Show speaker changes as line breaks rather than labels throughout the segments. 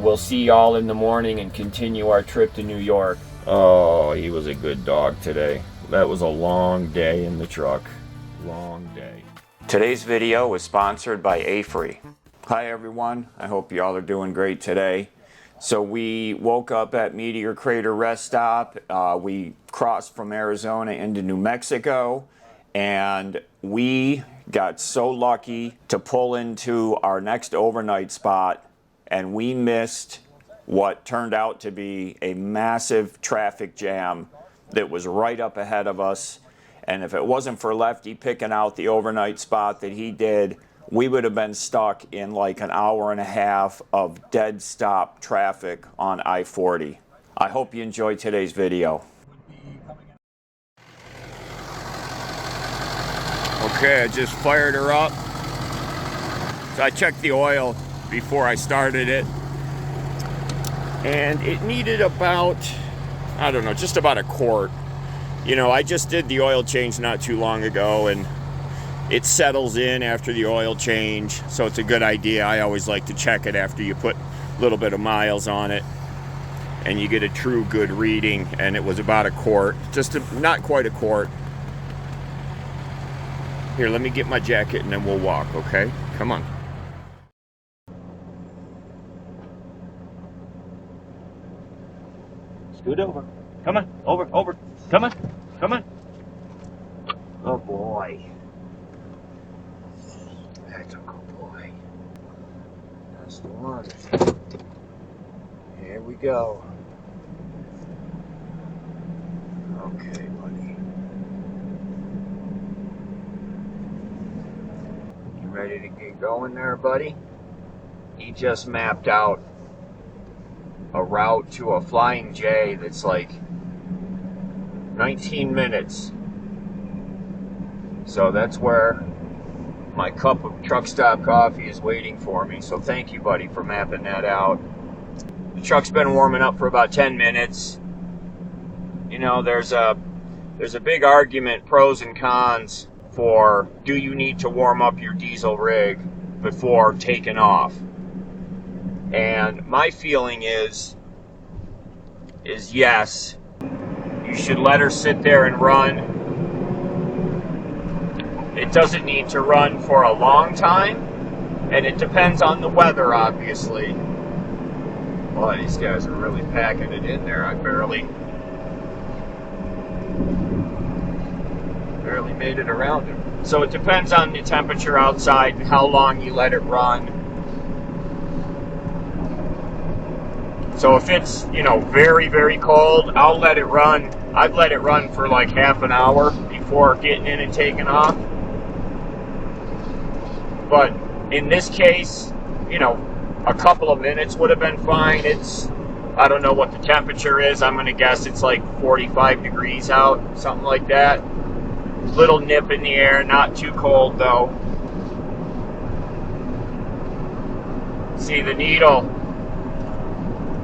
we'll see y'all in the morning and continue our trip to New York. Oh, he was a good dog today. That was a long day in the truck. Long day. Today's video was sponsored by AFERY. Hi everyone, I hope y'all are doing great today. So we woke up at Meteor Crater Rest Stop. We crossed from Arizona into New Mexico, and we got so lucky to pull into our next overnight spot, and we missed what turned out to be a massive traffic jam that was right up ahead of us. And if it wasn't for Lefty picking out the overnight spot that he did, we would have been stuck in like an hour and a half of dead stop traffic on I-40. I hope you enjoyed today's video. Okay, I just fired her up. So I checked the oil before I started it. And it needed about, I don't know, just about a quart. You know, I just did the oil change not too long ago, and it settles in after the oil change, so it's a good idea. I always like to check it after you put a little bit of miles on it, and you get a true good reading, and it was about a quart. Not quite a quart. Here, let me get my jacket and then we'll walk, okay? Come on.
Scoot over. Come on. Over. Come on. Oh boy. That's a good boy. That's the one. Here we go. Okay, buddy. You ready to get going there, buddy? He just mapped out a route to a Flying J that's like 19 minutes. So that's where my cup of truck stop coffee is waiting for me. So thank you, buddy, for mapping that out. The truck's been warming up for about 10 minutes. You know, there's a big argument, pros and cons, for do you need to warm up your diesel rig before taking off? And my feeling is yes. You should let her sit there and run. It doesn't need to run for a long time, and it depends on the weather, obviously. Boy, these guys are really packing it in there. I barely made it around them. So it depends on the temperature outside and how long you let it run. So if it's, you know, very, very cold, I'll let it run. I'd let it run for like half an hour before getting in and taking off. But in this case, you know, a couple of minutes would have been fine. I don't know what the temperature is. I'm going to guess it's like 45 degrees out, something like that. Little nip in the air, not too cold though. See the needle.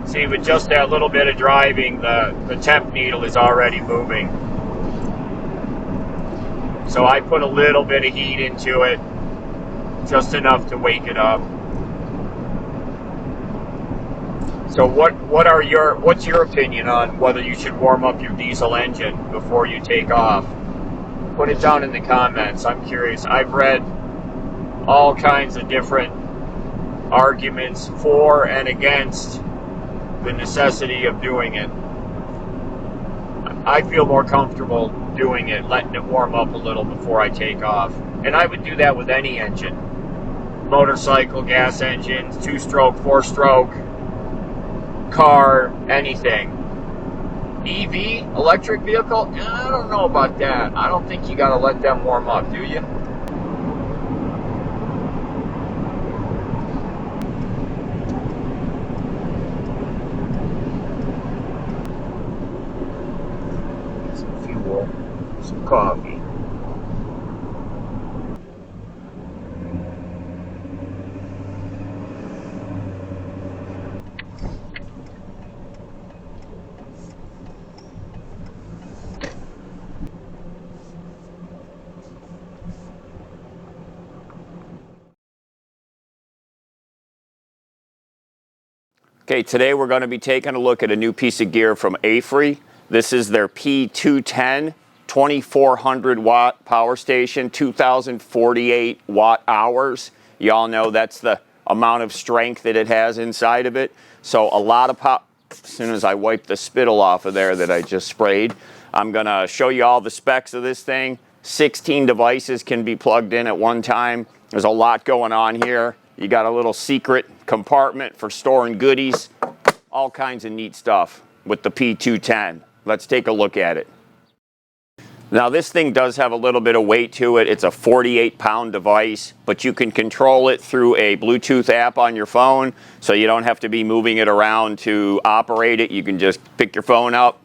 See, with just that little bit of driving, the temp needle is already moving. So I put a little bit of heat into it, just enough to wake it up. So what's your opinion on whether you should warm up your diesel engine before you take off? Put it down in the comments. I'm curious. I've read all kinds of different arguments for and against the necessity of doing it. I feel more comfortable doing it, letting it warm up a little before I take off. And I would do that with any engine. Motorcycle, gas engines, 2-stroke, 4-stroke, car, anything. EV, electric vehicle, I don't know about that. I don't think you gotta let them warm up, do you? Some fuel, some coffee.
Okay, today we're going to be taking a look at a new piece of gear from AFERY. This is their P210 2400 watt power station, 2048 watt hours. You all know that's the amount of strength that it has inside of it. So a lot of power. As soon as I wipe the spittle off of there that I just sprayed, I'm going to show you all the specs of this thing. 16 devices can be plugged in at one time. There's a lot going on here. You got a little secret compartment for storing goodies. All kinds of neat stuff with the P210. Let's take a look at it. Now this thing does have a little bit of weight to it. It's a 48-pound device, but you can control it through a Bluetooth app on your phone, so you don't have to be moving it around to operate it. You can just pick your phone up,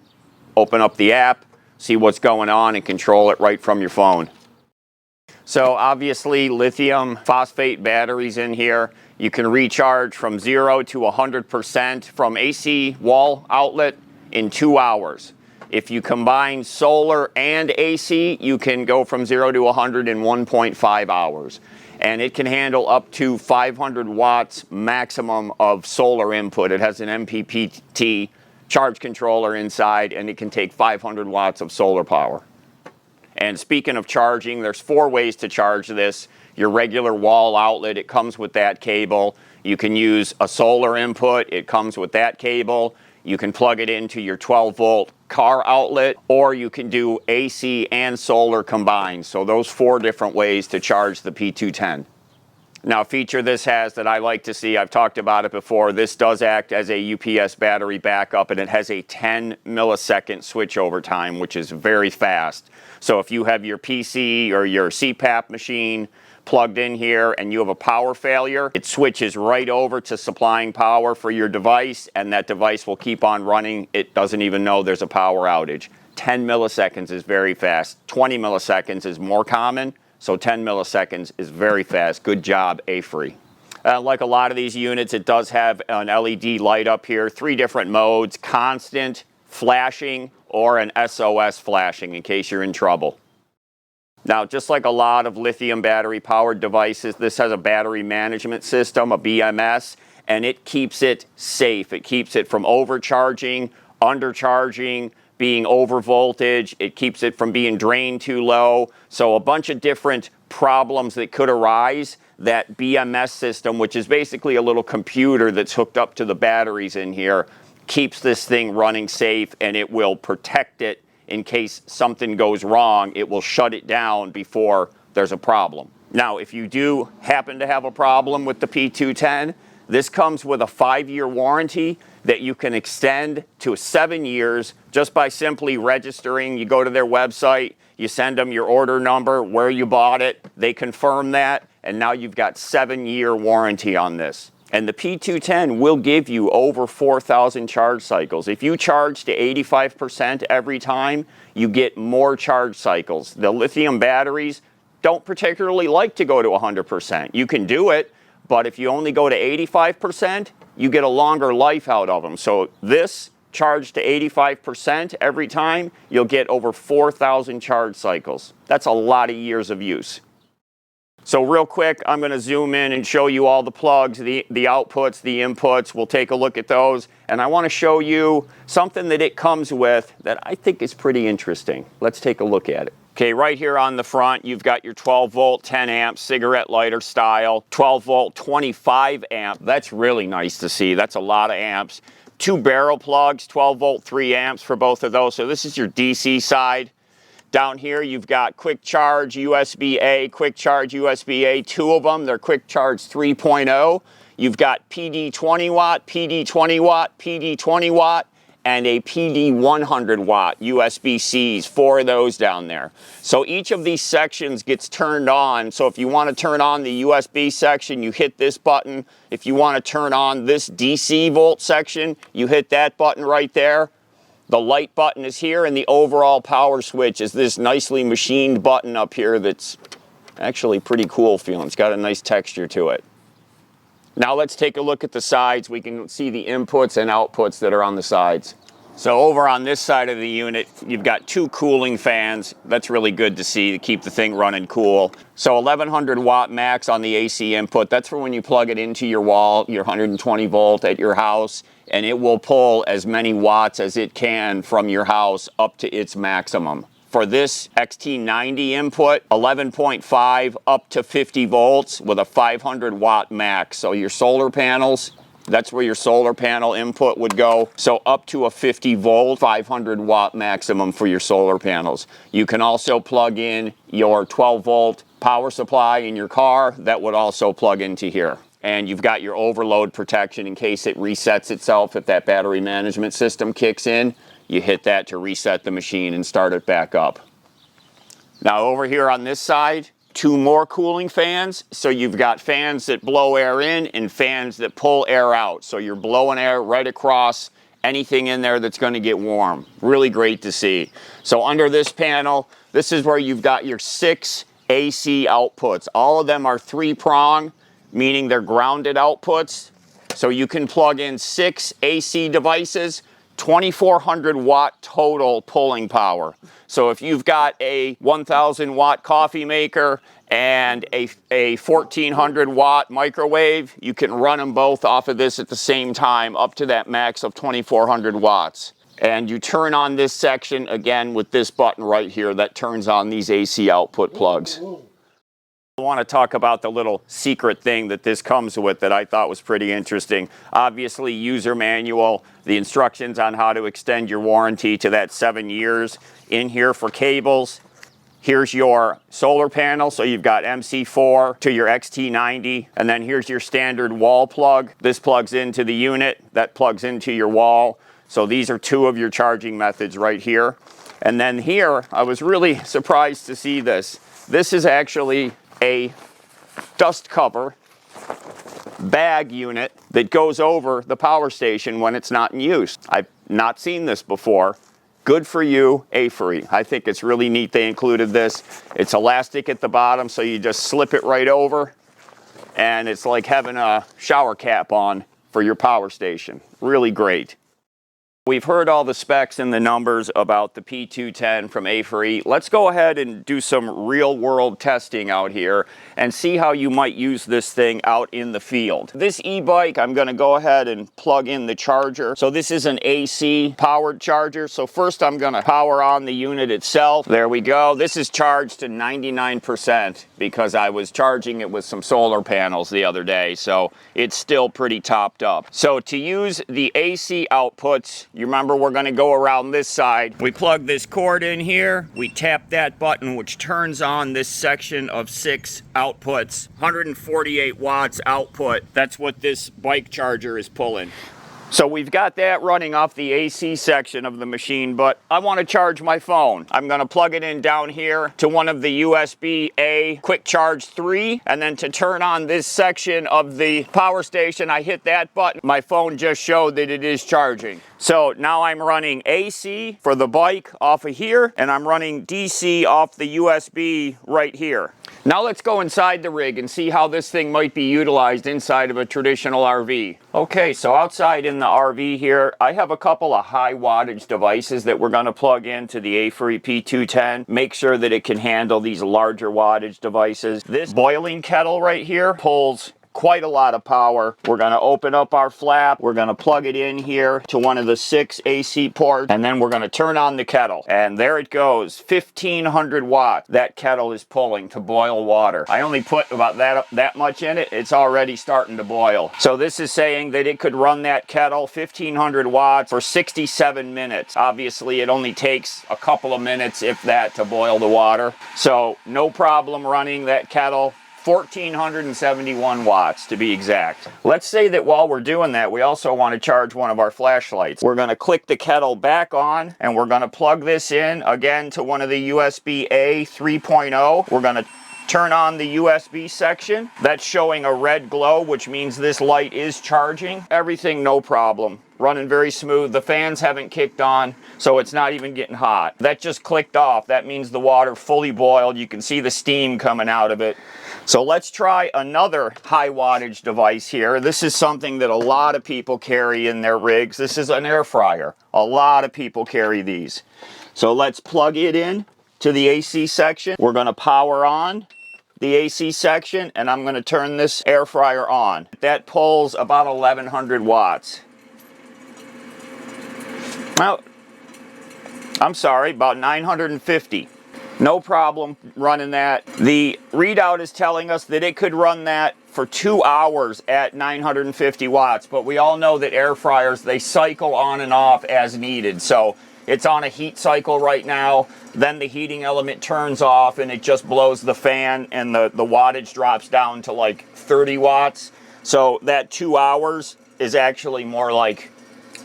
open up the app, see what's going on, and control it right from your phone. So obviously lithium phosphate batteries in here. You can recharge from 0 to 100% from AC wall outlet in 2 hours. If you combine solar and AC, you can go from 0 to 100 in 1.5 hours. And it can handle up to 500 watts maximum of solar input. It has an MPPT charge controller inside, and it can take 500 watts of solar power. And speaking of charging, there's 4 ways to charge this. Your regular wall outlet, it comes with that cable. You can use a solar input, it comes with that cable. You can plug it into your 12-volt car outlet, or you can do AC and solar combined. So those 4 different ways to charge the P210. Now, a feature this has that I like to see, I've talked about it before, this does act as a UPS battery backup, and it has a 10 millisecond switchover time, which is very fast. So if you have your PC or your CPAP machine plugged in here and you have a power failure, it switches right over to supplying power for your device, and that device will keep on running. It doesn't even know there's a power outage. 10 milliseconds is very fast. 20 milliseconds is more common. So 10 milliseconds is very fast. Good job, AFERY. Like a lot of these units, it does have an LED light up here. 3 different modes: constant, flashing, or an SOS flashing in case you're in trouble. Now, just like a lot of lithium battery powered devices, this has a battery management system, a BMS, and it keeps it safe. It keeps it from overcharging, undercharging, being over voltage. It keeps it from being drained too low. So a bunch of different problems that could arise. That BMS system, which is basically a little computer that's hooked up to the batteries in here, keeps this thing running safe, and it will protect it in case something goes wrong. It will shut it down before there's a problem. Now, if you do happen to have a problem with the P210, this comes with a 5-year warranty that you can extend to 7 years just by simply registering. You go to their website, you send them your order number, where you bought it, they confirm that, and now you've got 7-year warranty on this. And the P210 will give you over 4,000 charge cycles. If you charge to 85% every time, you get more charge cycles. The lithium batteries don't particularly like to go to 100%. You can do it, but if you only go to 85%, you get a longer life out of them. So this, charged to 85% every time, you'll get over 4,000 charge cycles. That's a lot of years of use. So real quick, I'm going to zoom in and show you all the plugs, the outputs, the inputs. We'll take a look at those. And I want to show you something that it comes with that I think is pretty interesting. Let's take a look at it. Okay, right here on the front, you've got your 12-volt, 10 amp, cigarette lighter style, 12-volt, 25 amp. That's really nice to see. That's a lot of amps. 2 barrel plugs, 12-volt, 3 amps for both of those. So this is your DC side. Down here, you've got quick charge USB-A, quick charge USB-A, 2 of them. They're quick charge 3.0. You've got PD 20 watt, PD 20 watt, PD 20 watt, and a PD 100 watt USB-Cs, 4 of those down there. So each of these sections gets turned on. So if you want to turn on the USB section, you hit this button. If you want to turn on this DC volt section, you hit that button right there. The light button is here, and the overall power switch is this nicely machined button up here that's actually pretty cool feeling. It's got a nice texture to it. Now let's take a look at the sides. We can see the inputs and outputs that are on the sides. So over on this side of the unit, you've got 2 cooling fans. That's really good to see, to keep the thing running cool. So 1100 watt max on the AC input. That's for when you plug it into your wall, your 120 volt at your house, and it will pull as many watts as it can from your house up to its maximum. For this XT90 input, 11.5 up to 50 volts with a 500 watt max. So your solar panels, that's where your solar panel input would go. So up to a 50 volt, 500 watt maximum for your solar panels. You can also plug in your 12 volt power supply in your car. That would also plug into here. And you've got your overload protection in case it resets itself. If that battery management system kicks in, you hit that to reset the machine and start it back up. Now over here on this side, 2 more cooling fans. So you've got fans that blow air in and fans that pull air out. So you're blowing air right across anything in there that's going to get warm. Really great to see. So under this panel, this is where you've got your 6 AC outputs. All of them are 3-prong, meaning they're grounded outputs. So you can plug in 6 AC devices, 2400 watt total pulling power. So if you've got a 1000 watt coffee maker and a 1400 watt microwave, you can run them both off of this at the same time up to that max of 2400 watts. And you turn on this section again with this button right here that turns on these AC output plugs. I want to talk about the little secret thing that this comes with that I thought was pretty interesting. Obviously, user manual, the instructions on how to extend your warranty to that 7 years in here for cables. Here's your solar panel, so you've got MC4 to your XT90, and then here's your standard wall plug. This plugs into the unit, that plugs into your wall. So these are 2 of your charging methods right here. And then here, I was really surprised to see this. This is actually a dust cover bag unit that goes over the power station when it's not in use. I've not seen this before. Good for you, AFERY. I think it's really neat they included this. It's elastic at the bottom, so you just slip it right over, and it's like having a shower cap on for your power station. Really great. We've heard all the specs and the numbers about the P210 from AFERY. Let's go ahead and do some real-world testing out here and see how you might use this thing out in the field. This e-bike, I'm going to go ahead and plug in the charger. So this is an AC powered charger. So first I'm going to power on the unit itself. There we go. This is charged to 99% because I was charging it with some solar panels the other day. So it's still pretty topped up. So to use the AC outputs, you remember we're going to go around this side. We plug this cord in here. We tap that button, which turns on this section of 6 outputs. 148 watts output. That's what this bike charger is pulling. So we've got that running off the AC section of the machine, but I want to charge my phone. I'm going to plug it in down here to one of the USB-A Quick Charge 3, and then to turn on this section of the power station, I hit that button. My phone just showed that it is charging. So now I'm running AC for the bike off of here, and I'm running DC off the USB right here. Now let's go inside the rig and see how this thing might be utilized inside of a traditional RV. Okay, so outside in the RV here, I have a couple of high wattage devices that we're going to plug into the Aphery P210. Make sure that it can handle these larger wattage devices. This boiling kettle right here pulls quite a lot of power. We're going to open up our flap. We're going to plug it in here to one of the 6 AC ports, and then we're going to turn on the kettle. And there it goes, 1500 watts. That kettle is pulling to boil water. I only put about that much in it. It's already starting to boil. So this is saying that it could run that kettle 1500 watts for 67 minutes. Obviously, it only takes a couple of minutes, if that, to boil the water. So no problem running that kettle. 1471 watts to be exact. Let's say that while we're doing that, we also want to charge one of our flashlights. We're going to click the kettle back on, and we're going to plug this in again to one of the USB-A 3.0. We're going to turn on the USB section. That's showing a red glow, which means this light is charging. Everything no problem. Running very smooth. The fans haven't kicked on, so it's not even getting hot. That just clicked off. That means the water fully boiled. You can see the steam coming out of it. So let's try another high wattage device here. This is something that a lot of people carry in their rigs. This is an air fryer. A lot of people carry these. So let's plug it in to the AC section. We're going to power on the AC section, and I'm going to turn this air fryer on. That pulls about 1100 watts. Well, I'm sorry, about 950. No problem running that. The readout is telling us that it could run that for 2 hours at 950 watts, but we all know that air fryers, they cycle on and off as needed. So it's on a heat cycle right now, then the heating element turns off and it just blows the fan and the wattage drops down to like 30 watts. So that 2 hours is actually more like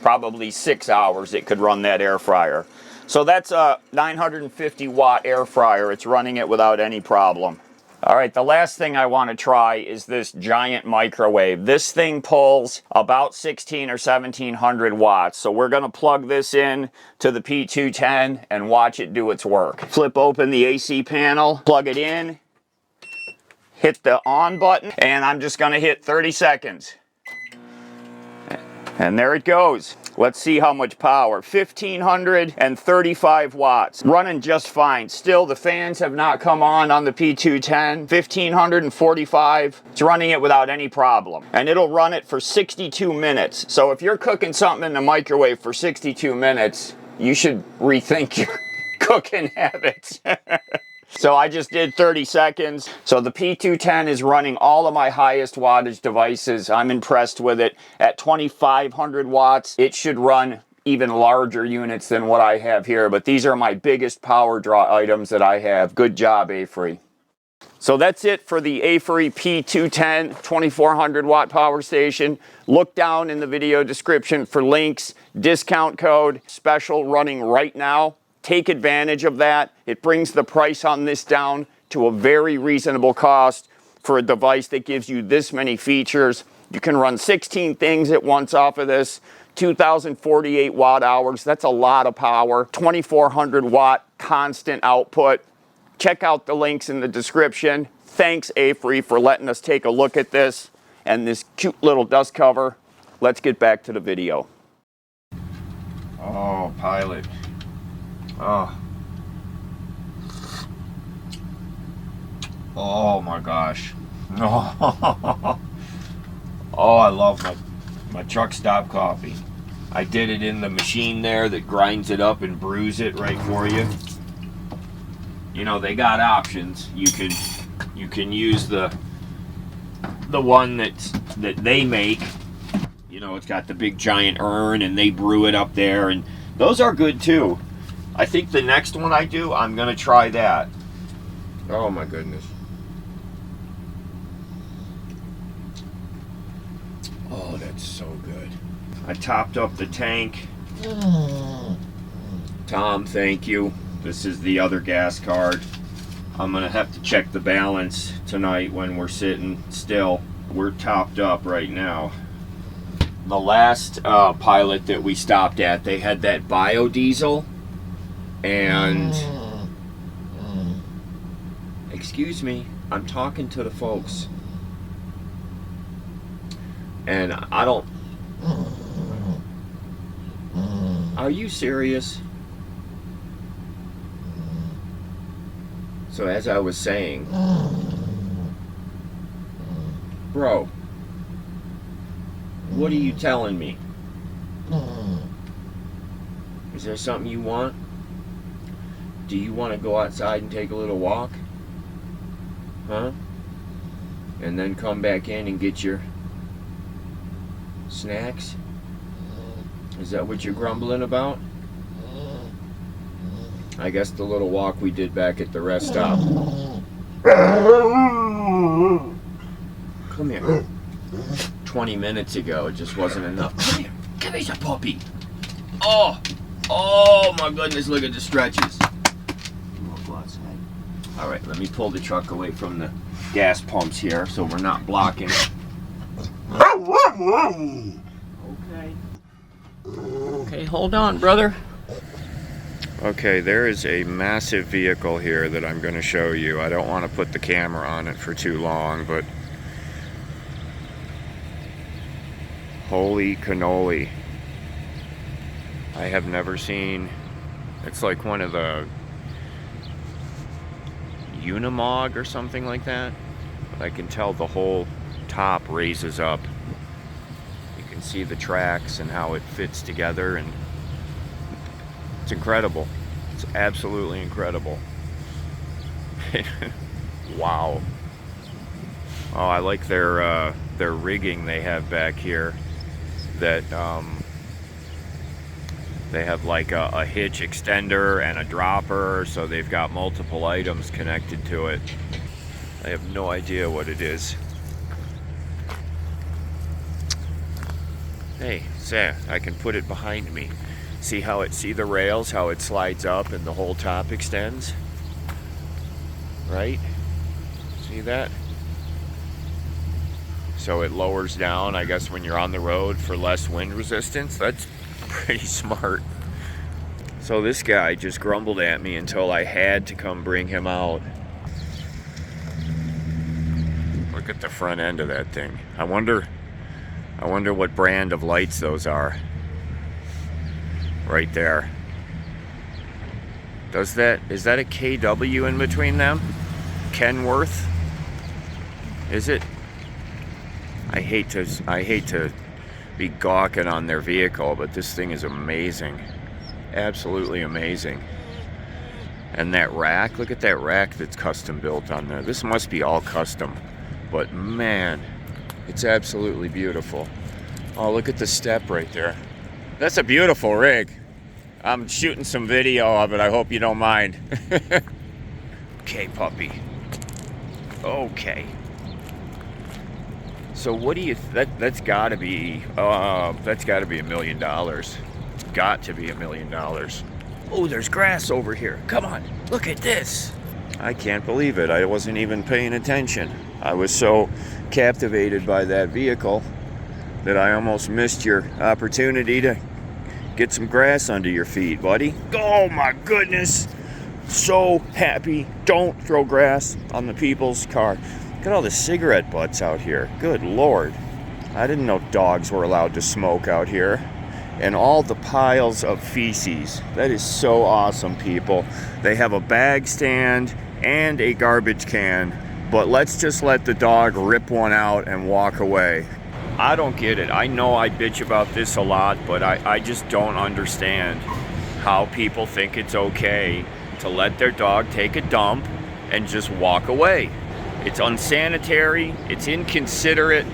probably 6 hours it could run that air fryer. So that's a 950 watt air fryer. It's running it without any problem. All right, the last thing I want to try is this giant microwave. This thing pulls about 16 or 1700 watts. So we're going to plug this in to the P210 and watch it do its work. Flip open the AC panel, plug it in, hit the on button, and I'm just going to hit 30 seconds. And there it goes. Let's see how much power. 1535 watts. Running just fine. Still, the fans have not come on the P210. 1545. It's running it without any problem. And it'll run it for 62 minutes. So if you're cooking something in the microwave for 62 minutes, you should rethink your cooking habits. So I just did 30 seconds. So the P210 is running all of my highest wattage devices. I'm impressed with it. At 2500 watts, it should run even larger units than what I have here. But these are my biggest power draw items that I have. Good job, AFERY. So that's it for the AFERY P210 2400 watt power station. Look down in the video description for links, discount code, special running right now. Take advantage of that. It brings the price on this down to a very reasonable cost for a device that gives you this many features. You can run 16 things at once off of this. 2048 watt hours. That's a lot of power. 2400 watt constant output. Check out the links in the description. Thanks, AFERY, for letting us take a look at this and this cute little dust cover. Let's get back to the video. Oh, Pilot. Oh my gosh. Oh, I love my truck stop coffee. I did it in the machine there that grinds it up and brews it right for you. You know, they got options. You can use the one that they make. You know, it's got the big giant urn and they brew it up there, and those are good too. I think the next one I do, I'm going to try that. Oh my goodness. Oh, that's so good. I topped up the tank. Tom, thank you. This is the other gas card. I'm going to have to check the balance tonight when we're sitting still. We're topped up right now. The last Pilot that we stopped at, they had that biodiesel. And excuse me, I'm talking to the folks, and I don't. Are you serious? So as I was saying, bro, what are you telling me? Is there something you want? Do you want to go outside and take a little walk? Huh? And then come back in and get your snacks? Is that what you're grumbling about? I guess the little walk we did back at the rest stop. Come here. 20 minutes ago, it just wasn't enough. Come here. Come here's a puppy. Oh my goodness, look at the stretches. All right, let me pull the truck away from the gas pumps here so we're not blocking it. Okay. Okay, hold on, brother. Okay, there is a massive vehicle here that I'm going to show you. I don't want to put the camera on it for too long, but holy cannoli. I have never seen, it's like one of the Unimog or something like that. I can tell the whole top raises up. You can see the tracks and how it fits together, and it's incredible. It's absolutely incredible. Wow. Oh, I like their rigging they have back here. That they have like a hitch extender and a dropper, so they've got multiple items connected to it. I have no idea what it is. Hey, Zach, I can put it behind me. See how see the rails, how it slides up and the whole top extends? Right? See that? So it lowers down, I guess, when you're on the road for less wind resistance. That's pretty smart. So this guy just grumbled at me until I had to come bring him out. Look at the front end of that thing. I wonder what brand of lights those are. Right there. Is that a KW in between them? Kenworth? Is it? I hate to be gawking on their vehicle, but this thing is amazing. Absolutely amazing. And that rack, look at that rack that's custom built on there. This must be all custom, but man, it's absolutely beautiful. Oh, look at the step right there. That's a beautiful rig. I'm shooting some video of it. I hope you don't mind. Okay, puppy. Okay. So what do you? That's got to be $1 million. It's got to be $1 million. Oh, there's grass over here. Come on, look at this. I can't believe it. I wasn't even paying attention. I was so captivated by that vehicle that I almost missed your opportunity to get some grass under your feet, buddy. Oh my goodness. So happy. Don't throw grass on the people's car. Look at all the cigarette butts out here. Good Lord. I didn't know dogs were allowed to smoke out here. And all the piles of feces. That is so awesome, people. They have a bag stand and a garbage can, but let's just let the dog rip one out and walk away. I don't get it. I know I bitch about this a lot, but I just don't understand how people think it's okay to let their dog take a dump and just walk away. It's unsanitary, it's inconsiderate,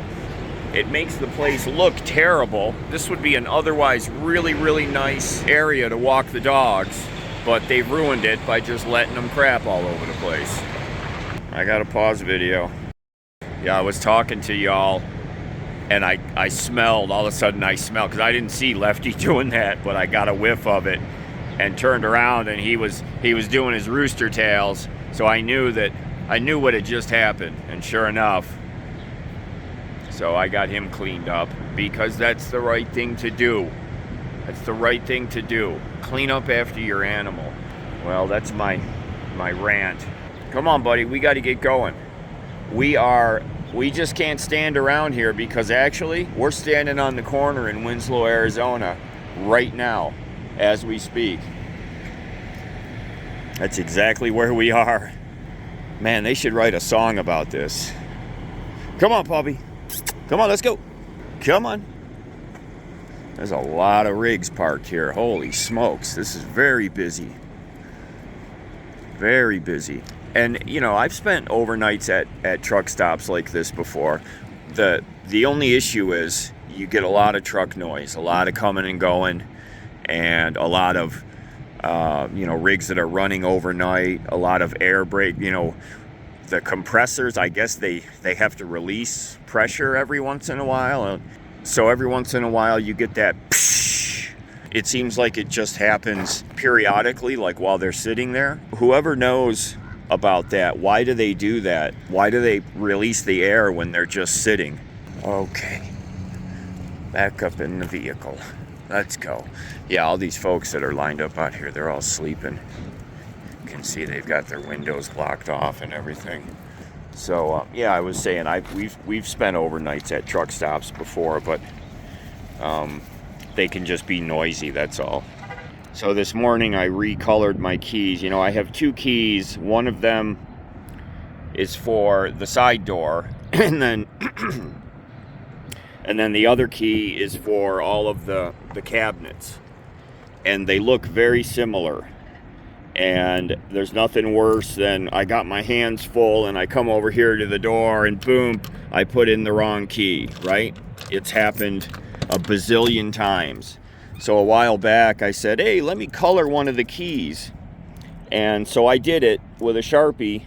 it makes the place look terrible. This would be an otherwise really, really nice area to walk the dogs, but they've ruined it by just letting them crap all over the place. I gotta pause video. Yeah, I was talking to y'all, and I smelled, all of a sudden I smelled, because I didn't see Lefty doing that, but I got a whiff of it and turned around, and he was doing his rooster tails, so I knew what had just happened, and sure enough, so I got him cleaned up, because that's the right thing to do. That's the right thing to do. Clean up after your animal. Well, that's my rant. Come on, buddy, we got to get going. We just can't stand around here, because actually we're standing on the corner in Winslow, Arizona right now as we speak. That's exactly where we are. Man, they should write a song about this. Come on, puppy. Come on, let's go. Come on. There's a lot of rigs parked here. Holy smokes, this is very busy. Very busy. And, you know, I've spent overnights at truck stops like this before. The only issue is you get a lot of truck noise, a lot of coming and going, and a lot of, rigs that are running overnight, a lot of air brake, the compressors, I guess they have to release pressure every once in a while. So every once in a while you get that psh. It seems like it just happens periodically, like while they're sitting there. Whoever knows about that, why do they do that? Why do they release the air when they're just sitting? Okay, back up in the vehicle. Let's go. Yeah, all these folks that are lined up out here, they're all sleeping. You can see they've got their windows blocked off and everything. So yeah, I was saying we've spent overnights at truck stops before, but they can just be noisy, that's all. So this morning I recolored my keys. You know, I have two keys. One of them is for the side door, and then the other key is for all of the cabinets. And they look very similar. And there's nothing worse than I got my hands full and I come over here to the door and boom, I put in the wrong key, right? It's happened a bazillion times. So a while back I said, hey, let me color one of the keys. And so I did it with a Sharpie,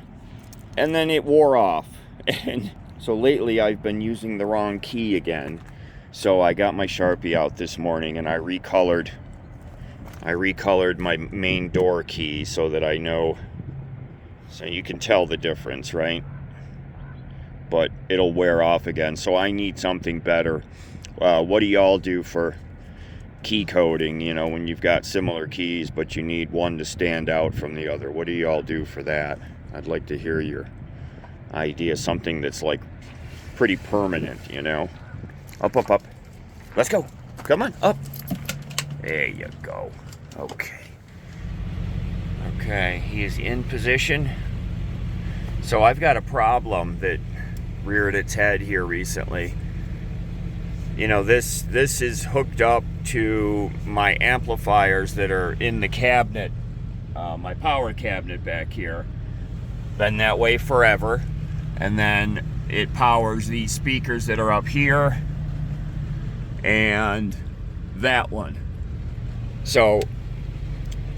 and then it wore off. And so lately I've been using the wrong key again. So I got my Sharpie out this morning and I recolored my main door key so that I know, so you can tell the difference, right? But it'll wear off again, so I need something better. What do y'all do for key coding, you know, when you've got similar keys but you need one to stand out from the other? What do y'all do for that? I'd like to hear your idea, something that's like pretty permanent, you know. Up, up, up. Let's go. Come on, up. There you go. Okay, he is in position. So I've got a problem that reared its head here recently. You know, this is hooked up to my amplifiers that are in the cabinet, my power cabinet back here. Been that way forever. And then it powers these speakers that are up here and that one. So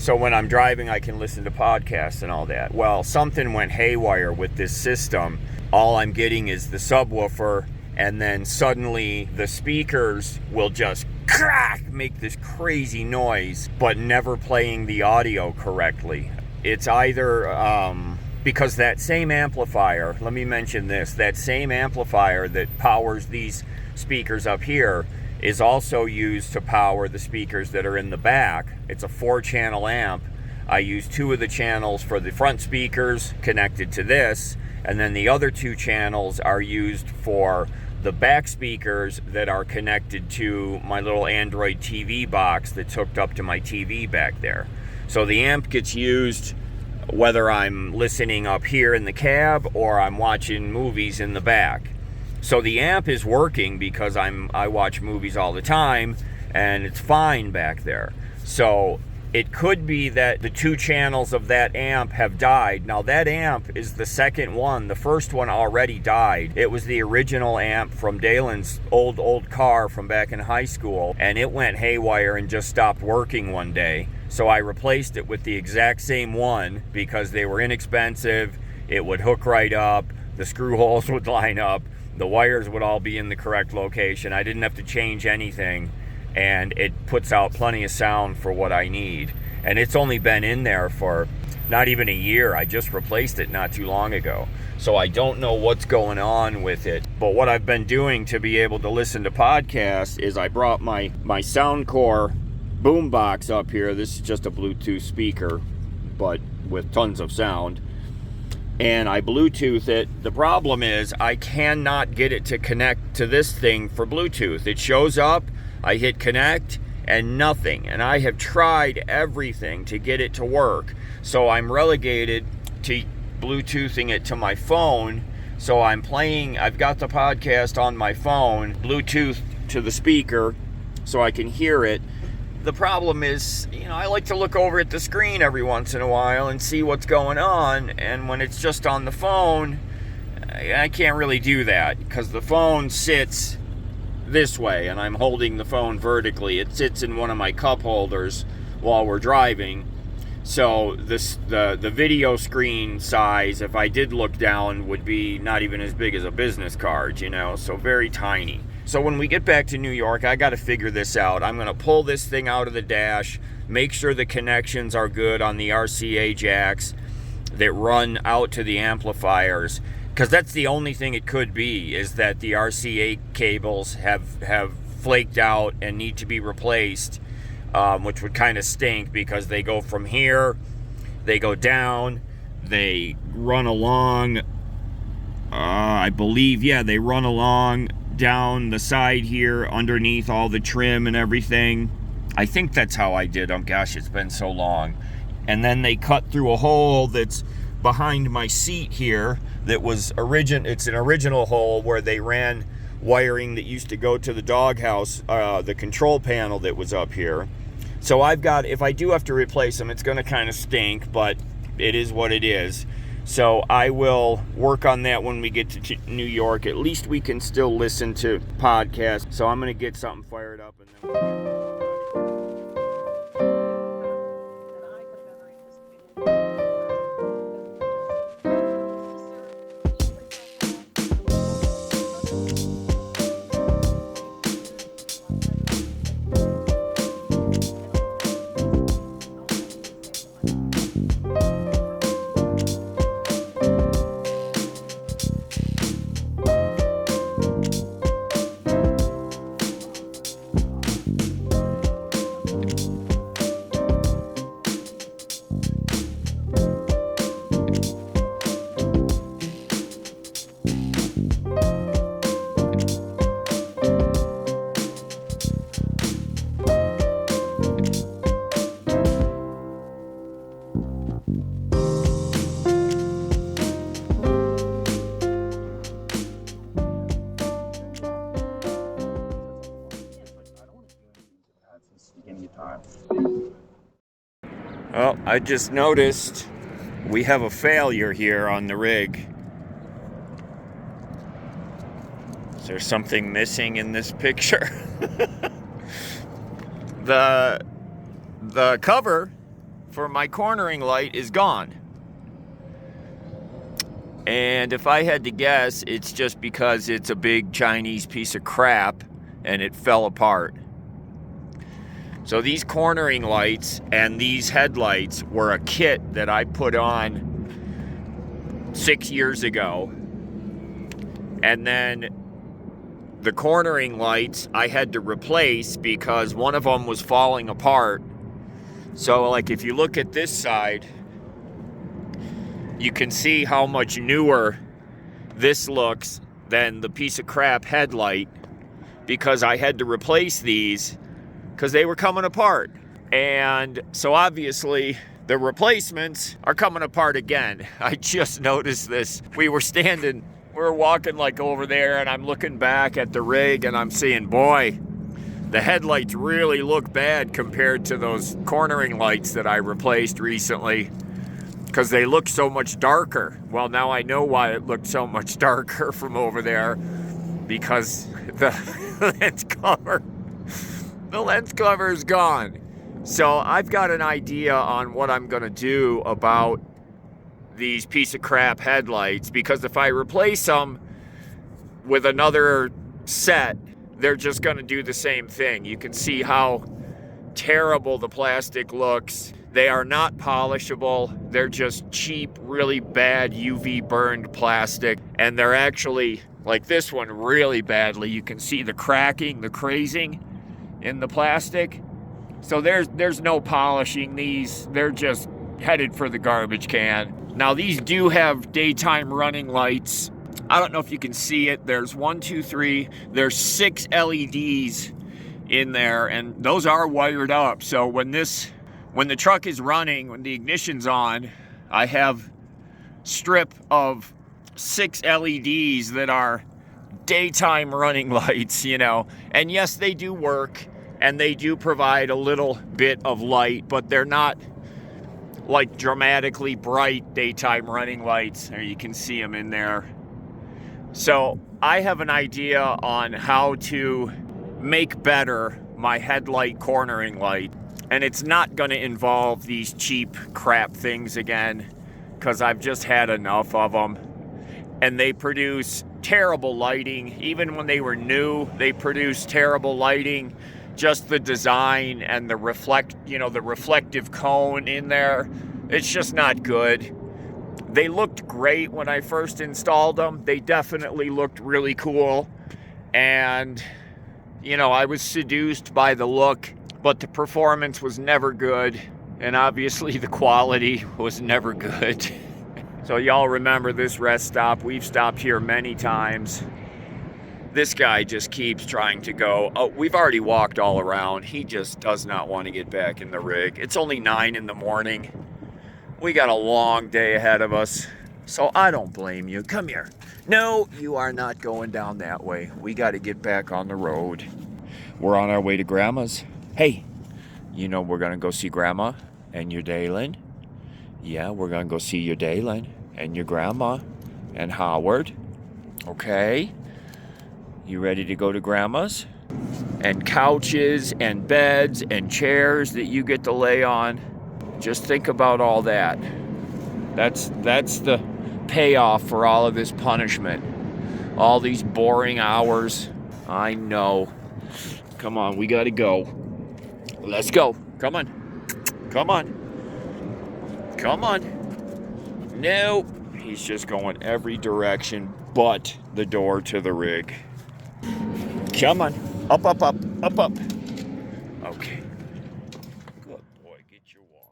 when I'm driving, I can listen to podcasts and all that. Well, something went haywire with this system. All I'm getting is the subwoofer, and then suddenly the speakers will just crack, make this crazy noise, but never playing the audio correctly. It's either because that same amplifier, let me mention this, that same amplifier that powers these speakers up here is also used to power the speakers that are in the back. It's a 4-channel amp. I use 2 of the channels for the front speakers connected to this, and then the other 2 channels are used for the back speakers that are connected to my little Android TV box that's hooked up to my TV back there. So the amp gets used whether I'm listening up here in the cab or I'm watching movies in the back. So the amp is working because I watch movies all the time and it's fine back there. So it could be that the 2 channels of that amp have died. Now that amp is the second one. The first one already died. It was the original amp from Dalen's old car from back in high school, and it went haywire and just stopped working one day. So I replaced it with the exact same one because they were inexpensive. It would hook right up. The screw holes would line up. The wires would all be in the correct location. I didn't have to change anything, and it puts out plenty of sound for what I need. And it's only been in there for not even a year. I just replaced it not too long ago. So I don't know what's going on with it. But what I've been doing to be able to listen to podcasts is I brought my Soundcore boombox up here. This is just a Bluetooth speaker, but with tons of sound. And I Bluetooth it. The problem is I cannot get it to connect to this thing for Bluetooth. It shows up, I hit connect, and nothing. And I have tried everything to get it to work. So I'm relegated to Bluetoothing it to my phone. So I've got the podcast on my phone, Bluetooth to the speaker so I can hear it. The problem is, you know, I like to look over at the screen every once in a while and see what's going on, and when it's just on the phone, I can't really do that because the phone sits this way and I'm holding the phone vertically. It sits in one of my cup holders while we're driving. So the video screen size, if I did look down, would be not even as big as a business card, you know, so very tiny. So when we get back to New York, I got to figure this out. I'm going to pull this thing out of the dash, make sure the connections are good on the RCA jacks that run out to the amplifiers, because that's the only thing it could be, is that the RCA cables have flaked out and need to be replaced, which would kind of stink because they go from here, they go down, they run along, I believe, yeah, they run along down the side here underneath all the trim and everything. I think that's how I did them. Gosh, it's been so long. And then they cut through a hole that's behind my seat here that was it's an original hole where they ran wiring that used to go to the doghouse, the control panel that was up here. So I've got, if I do have to replace them, it's going to kind of stink, but it is what it is. So I will work on that when we get to New York. At least we can still listen to podcasts. So I'm going to get something fired up and then we'll get Well, I just noticed we have a failure here on the rig. Is there something missing in this picture? The cover for my cornering light is gone. And if I had to guess, it's just because it's a big Chinese piece of crap and it fell apart. So these cornering lights and these headlights were a kit that I put on 6 years ago. And then the cornering lights I had to replace because one of them was falling apart. So like if you look at this side, you can see how much newer this looks than the piece of crap headlight because I had to replace these because they were coming apart. And so obviously the replacements are coming apart again. I just noticed this. We were walking like over there and I'm looking back at the rig and I'm seeing, boy, the headlights really look bad compared to those cornering lights that I replaced recently because they look so much darker. Well, now I know why it looked so much darker from over there because the lens cover is gone. So I've got an idea on what I'm gonna do about these piece of crap headlights because if I replace them with another set, they're just gonna do the same thing. You can see how terrible the plastic looks. They are not polishable. They're just cheap, really bad UV burned plastic. And they're actually, like this one, really badly. You can see the cracking, the crazing in the plastic. So there's no polishing these. They're just headed for the garbage can. Now these do have daytime running lights. I don't know if you can see it. There's 1, 2, 3. There's 6 LEDs in there and those are wired up. So when the truck is running, when the ignition's on, I have strip of 6 LEDs that are daytime running lights, you know. And yes, they do work and they do provide a little bit of light, but they're not like dramatically bright daytime running lights. There you can see them in there. So I have an idea on how to make better my headlight cornering light. And it's not going to involve these cheap crap things again because I've just had enough of them. And they produce terrible lighting. Even when they were new, they produced terrible lighting. Just the design and the reflective cone in there, it's just not good. They looked great when I first installed them. They definitely looked really cool. And You know, I was seduced by the look, but the performance was never good. And obviously the quality was never good. So y'all remember this rest stop. We've stopped here many times. This guy just keeps trying to go. Oh, we've already walked all around. He just does not want to get back in the rig. It's only 9 in the morning. We got a long day ahead of us. So I don't blame you. Come here. No, you are not going down that way. We got to get back on the road. We're on our way to Grandma's. Hey, you know we're going to go see Grandma and your Dalen. Yeah, we're going to go see your Dalen and your Grandma and Howard. Okay. You ready to go to Grandma's? And couches and beds and chairs that you get to lay on. Just think about all that. That's the payoff for all of this punishment. All these boring hours. I know. Come on, we gotta go. Let's go. Come on. Come on. Come on. No. He's just going every direction but the door to the rig. Come on. Up, up, up, up, up. Okay. Good boy. Get your water.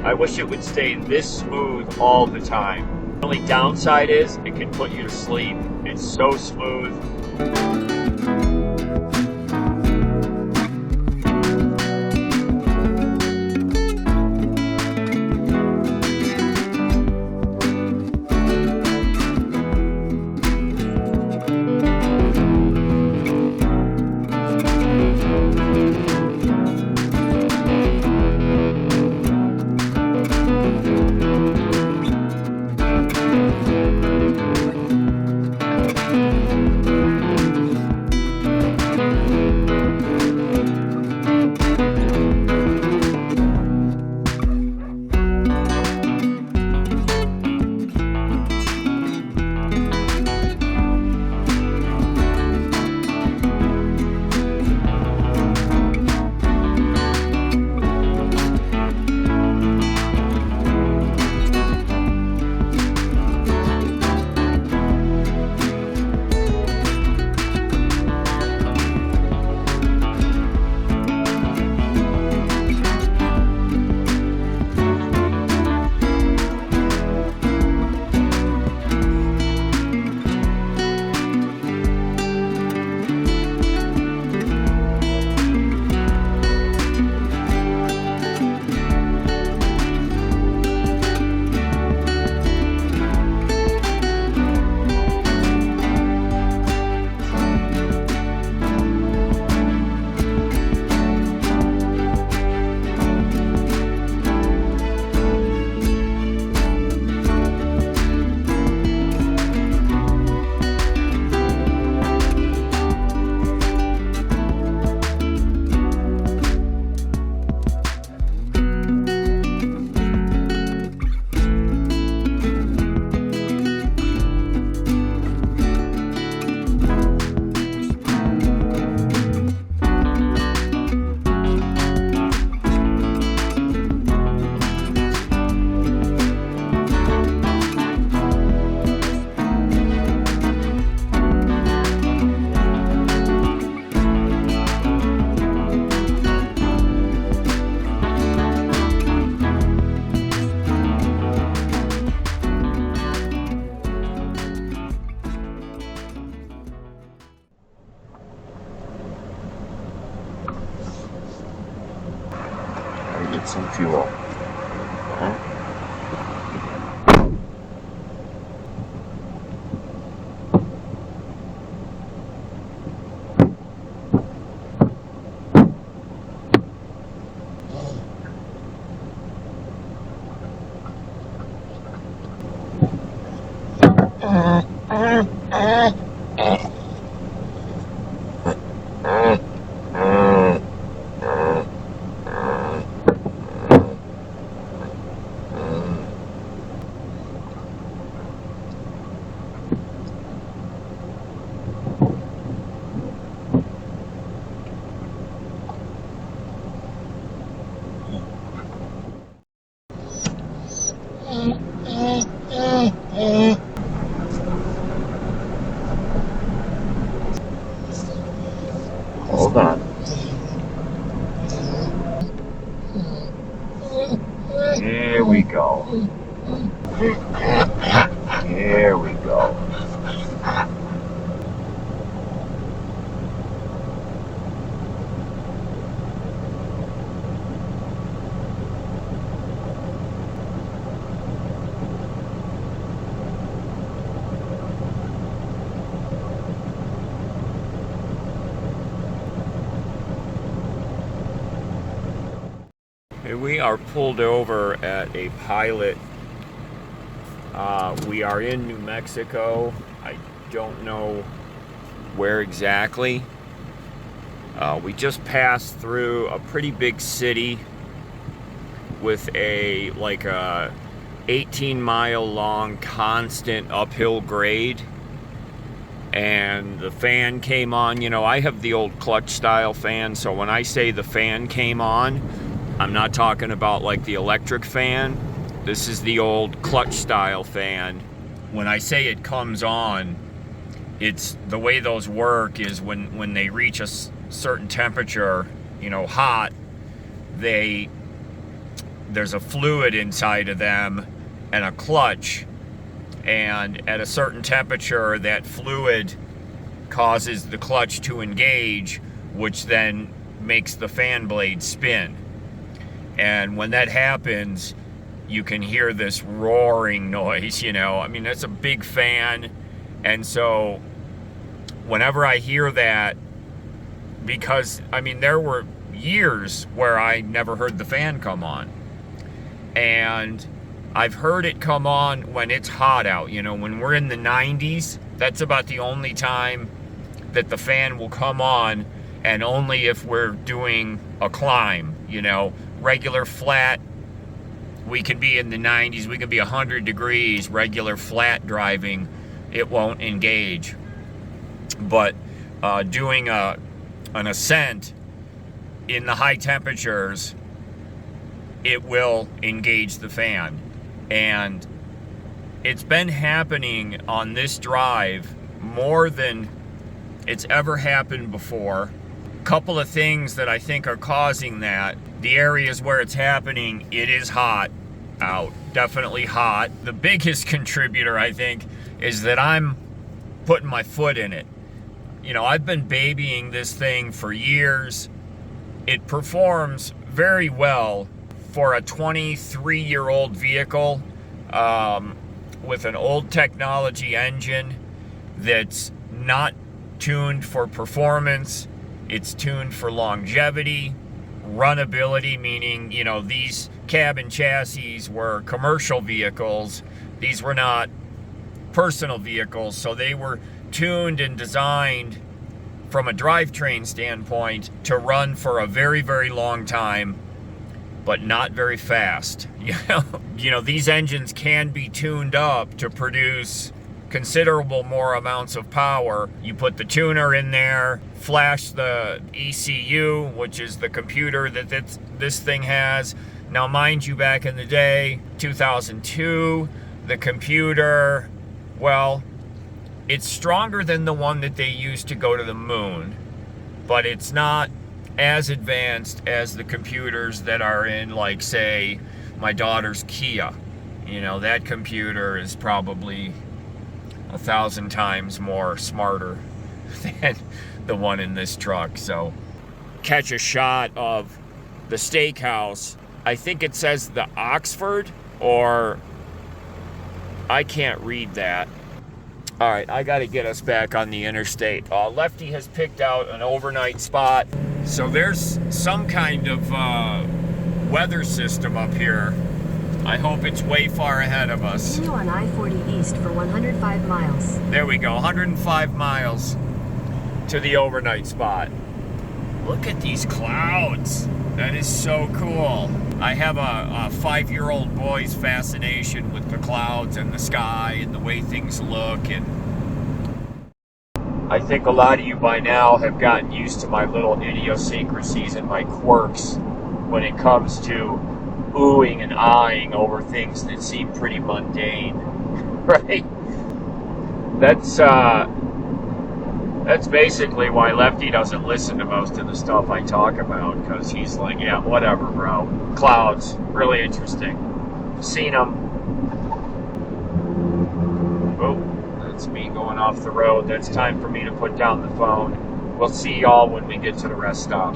I wish it would stay this smooth all the time. The only downside is it can put you to sleep. It's so smooth.
Get some fuel.
Hold on. Here we go. Here we go.
We are pulled over at a pilot. We are in New Mexico. I don't know where exactly. We just passed through a pretty big city with a 18-mile long constant uphill grade, and the fan came on. You know, I have the old clutch style fan, so when I say the fan came on, I'm not talking about like the electric fan. This is the old clutch style fan. When I say it comes on, it's the way those work is when they reach a certain temperature, you know, hot, there's a fluid inside of them and a clutch, and at a certain temperature that fluid causes the clutch to engage, which then makes the fan blade spin. And when that happens, you can hear this roaring noise, you know. I mean, that's a big fan. And so whenever I hear that, because, I mean, there were years where I never heard the fan come on. And I've heard it come on when it's hot out. You know, when we're in the 90s, that's about the only time that the fan will come on, and only if we're doing a climb, you know. Regular flat, we can be in the 90s, we can be 100 degrees, regular flat driving, it won't engage. But doing an ascent in the high temperatures, it will engage the fan. And it's been happening on this drive more than it's ever happened before. Couple of things that I think are causing that. The areas where it's happening, it is hot out, definitely hot. The biggest contributor, I think, is that I'm putting my foot in it. You know, I've been babying this thing for years. It performs very well for a 23-year-old vehicle with an old technology engine that's not tuned for performance. It's tuned for longevity, runnability, meaning, you know, these cabin chassis were commercial vehicles. These were not personal vehicles, so they were tuned and designed from a drivetrain standpoint to run for a very, very long time, but not very fast. You know, these engines can be tuned up to produce considerable more amounts of power. You put the tuner in there, flash the ECU, which is the computer that this thing has. Now, mind you, back in the day, 2002, the computer, well, it's stronger than the one that they used to go to the moon, but it's not as advanced as the computers that are in, like, say, my daughter's Kia. You know, that computer is probably 1,000 times more smarter than the one in this truck. So catch a shot of the steakhouse. I think it says the Oxford, or I can't read that. All right, I got to get us back on the interstate. Lefty has picked out an overnight spot. So there's some kind of weather system up here. I hope it's way far ahead of us.
Continue on I-40 East for 105 miles.
There we go, 105 miles to the overnight spot. Look at these clouds. That is so cool. I have a 5-year-old boy's fascination with the clouds and the sky and the way things look. And
I think a lot of you by now have gotten used to my little idiosyncrasies and my quirks when it comes to oohing and ahhing over things that seem pretty mundane, right? That's basically why Lefty doesn't listen to most of the stuff I talk about, because he's like, yeah, whatever, bro. Clouds, really interesting. Seen them. Oh, that's me going off the road. That's time for me to put down the phone. We'll see y'all when we get to the rest stop.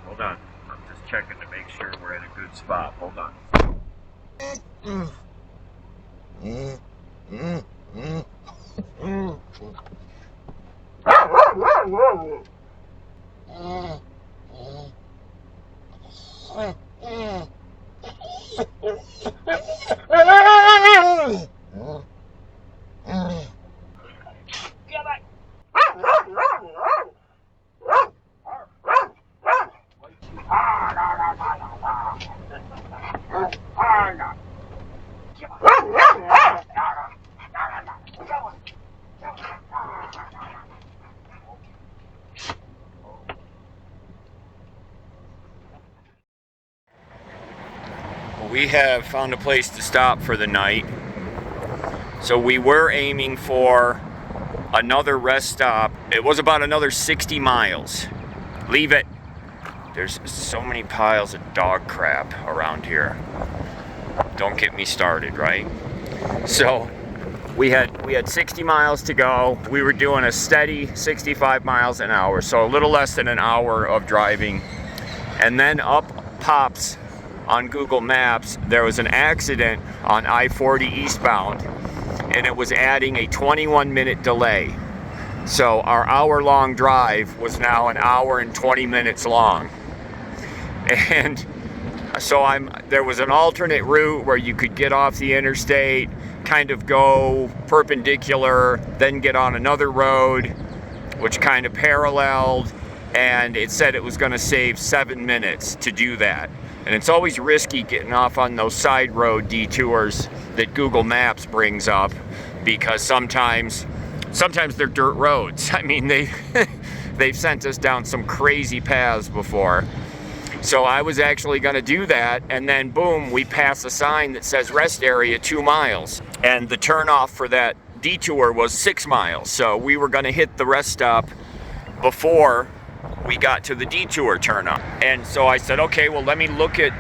Hold on. I'm just checking to make sure we're at a good spot. Hold on.
we have found a place to stop for the night. So we were aiming for another rest stop. It was about another 60 miles. Leave it. There's so many piles of dog crap around here. Don't get me started, right? So we had 60 miles to go. We were doing a steady 65 miles an hour, so a little less than an hour of driving. And then up pops on Google Maps, there was an accident on I-40 eastbound, and it was adding a 21-minute delay. So our hour-long drive was now an hour and 20 minutes long. And so there was an alternate route where you could get off the interstate, kind of go perpendicular, then get on another road, which kind of paralleled, and it said it was going to save 7 minutes to do that. And it's always risky getting off on those side road detours that Google Maps brings up, because sometimes they're dirt roads. I mean, they've sent us down some crazy paths before. So I was actually going to do that, and then boom, we pass a sign that says rest area 2 miles. And the turnoff for that detour was 6 miles. So we were going to hit the rest stop before we got to the detour turnoff. And so I said, okay, well, let me look at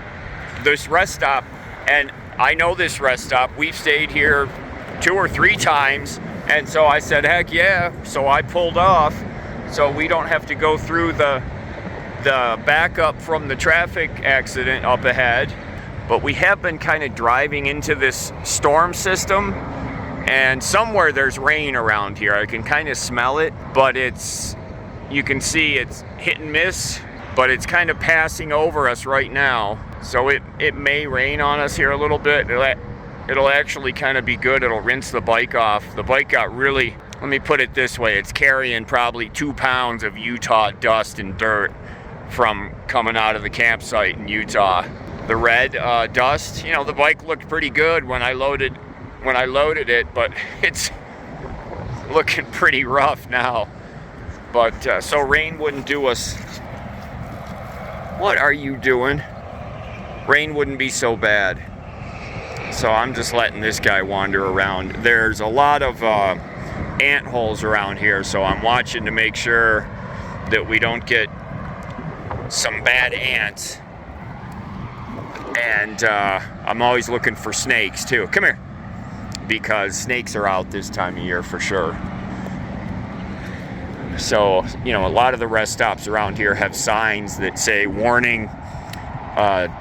this rest stop. And I know this rest stop. We've stayed here 2 or 3 times. And so I said, heck yeah. So I pulled off so we don't have to go through the backup from the traffic accident up ahead. But we have been kind of driving into this storm system, and somewhere there's rain around here. I can kind of smell it, but you can see it's hit and miss, but it's kind of passing over us right now. So it may rain on us here a little bit. It'll actually kind of be good. It'll rinse the bike off. The bike got really, let me put it this way, it's carrying probably 2 pounds of Utah dust and dirt from coming out of the campsite in Utah. The red dust, you know, the bike looked pretty good when I loaded it, but it's looking pretty rough now. But so rain wouldn't do us. What are you doing? Rain wouldn't be so bad. So I'm just letting this guy wander around. There's a lot of ant holes around here, so I'm watching to make sure that we don't get some bad ants. And I'm always looking for snakes too. Come here. Because snakes are out this time of year for sure. So, you know, a lot of the rest stops around here have signs that say, warning,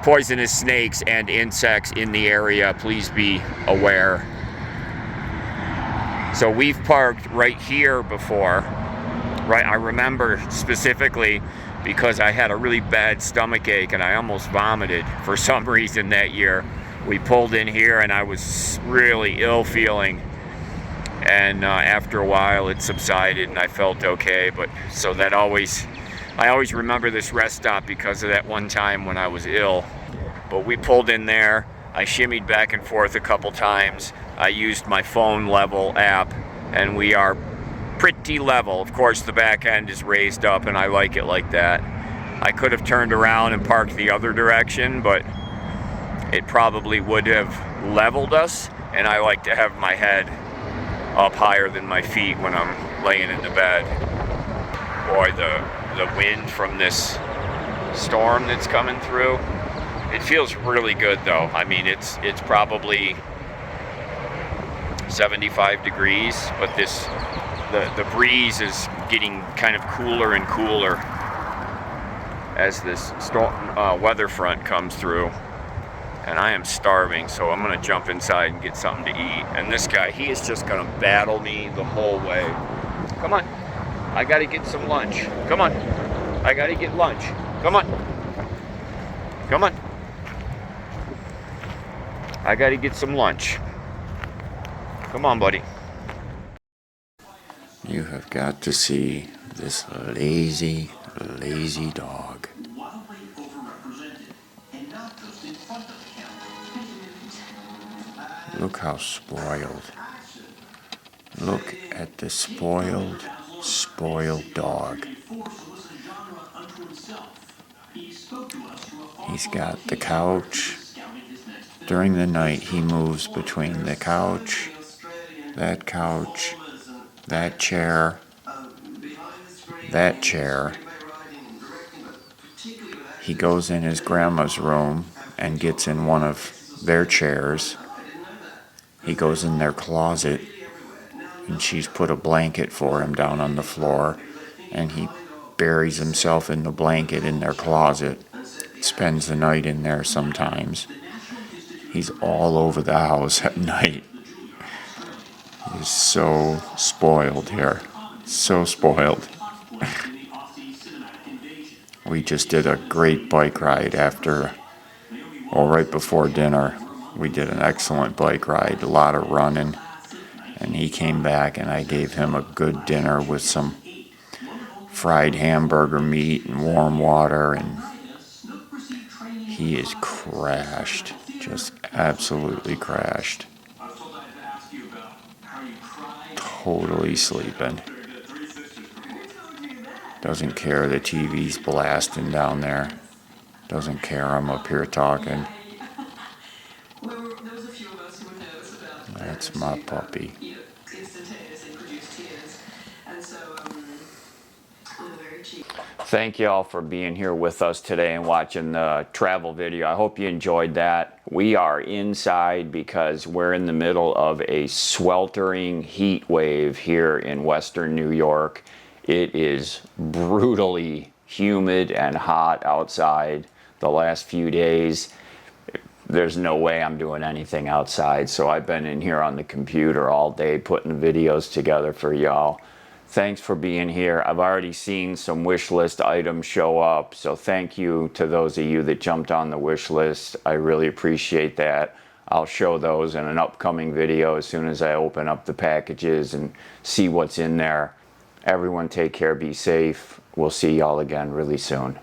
poisonous snakes and insects in the area, please be aware. So we've parked right here before, right? I remember specifically because I had a really bad stomach ache and I almost vomited for some reason that year. We pulled in here and I was really ill feeling. And after a while it subsided and I felt okay. But so I always remember this rest stop because of that one time when I was ill. But we pulled in there. I shimmied back and forth a couple times. I used my phone level app and we are pretty level. Of course the back end is raised up and I like it like that. I could have turned around and parked the other direction, but it probably would have leveled us, and I like to have my head up higher than my feet when I'm laying in the bed. Boy, the wind from this storm that's coming through, it feels really good though. I mean, it's probably 75 degrees, but the breeze is getting kind of cooler and cooler as this weather front comes through. And I am starving, so I'm gonna jump inside and get something to eat. And this guy, he is just gonna battle me the whole way. Come on, I gotta get some lunch. Come on, I gotta get lunch. Come on, come on. I gotta get some lunch. Come on, buddy. You have got to see this lazy dog. Look how spoiled. Look at the spoiled dog. He's got the couch During the night, he moves between the couch, that chair, that chair. He goes in his grandma's room and gets in one of their chairs. He goes in their closet, and she's put a blanket for him down on the floor, and he buries himself in the blanket in their closet, spends the night in there sometimes. He's all over the house at night. He's so spoiled here. So spoiled. We just did a great bike ride right before dinner. We did an excellent bike ride, a lot of running. And he came back and I gave him a good dinner with some fried hamburger meat and warm water, and he is crashed, just absolutely crashed. Totally sleeping. Doesn't care the TV's blasting down there. Doesn't care I'm up here talking. That's my puppy. Thank you all for being here with us today and watching the travel video. I hope you enjoyed that. We are inside because we're in the middle of a sweltering heat wave here in western New York. It is brutally humid and hot outside the last few days. There's no way I'm doing anything outside, so I've been in here on the computer all day putting videos together for y'all. Thanks for being here. I've already seen some wish list items show up, so thank you to those of you that jumped on the wish list. I really appreciate that. I'll show those in an upcoming video as soon as I open up the packages and see what's in there. Everyone take care, be safe. We'll see y'all again really soon.